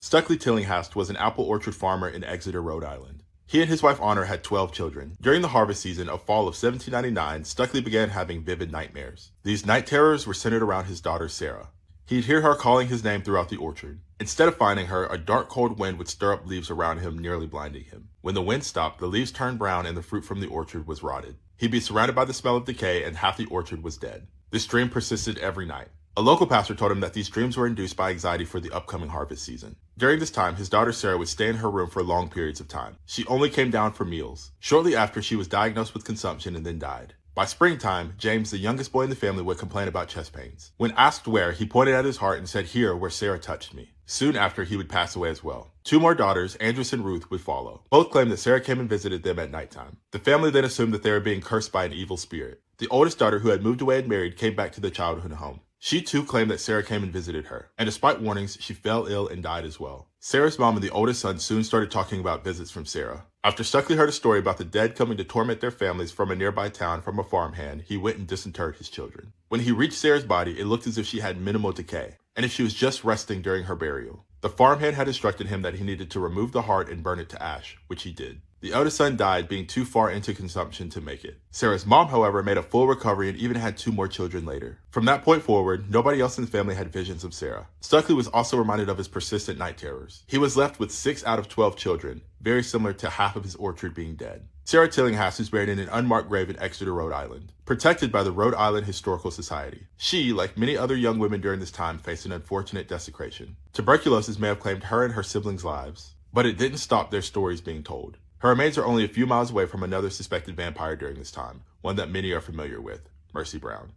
Stuckley Tillinghast was an apple orchard farmer in Exeter, Rhode Island. He and his wife Honor had 12 children. During the harvest season of fall of 1799, Stuckley began having vivid nightmares. These night terrors were centered around his daughter Sarah. He'd hear her calling his name throughout the orchard. Instead of finding her, a dark cold wind would stir up leaves around him, nearly blinding him. When the wind stopped, the leaves turned brown and the fruit from the orchard was rotted. He'd be surrounded by the smell of decay and half the orchard was dead. This dream persisted every night. A local pastor told him that these dreams were induced by anxiety for the upcoming harvest season. During this time, his daughter Sarah would stay in her room for long periods of time. She only came down for meals. Shortly after, she was diagnosed with consumption and then died. By springtime, James, the youngest boy in the family, would complain about chest pains. When asked where, he pointed at his heart and said, "Here, where Sarah touched me." Soon after, he would pass away as well. Two more daughters, Andress and Ruth, would follow. Both claimed that Sarah came and visited them at nighttime. The family then assumed that they were being cursed by an evil spirit. The oldest daughter, who had moved away and married, came back to the childhood home. She too claimed that Sarah came and visited her, and despite warnings, she fell ill and died as well. Sarah's mom and the oldest son soon started talking about visits from Sarah. After Stuckley heard a story about the dead coming to torment their families from a nearby town from a farmhand, he went and disinterred his children. When he reached Sarah's body, it looked as if she had minimal decay, and if she was just resting during her burial. The farmhand had instructed him that he needed to remove the heart and burn it to ash, which he did. The eldest son died, being too far into consumption to make it. Sarah's mom, however, made a full recovery and even had 2 more children later. From that point forward, nobody else in the family had visions of Sarah. Stuckley was also reminded of his persistent night terrors. He was left with 6 out of 12 children, very similar to half of his orchard being dead. Sarah Tillinghast is buried in an unmarked grave in Exeter, Rhode Island, protected by the Rhode Island Historical Society. She, like many other young women during this time, faced an unfortunate desecration. Tuberculosis may have claimed her and her siblings' lives, but it didn't stop their stories being told. Her remains are only a few miles away from another suspected vampire during this time, one that many are familiar with, Mercy Brown.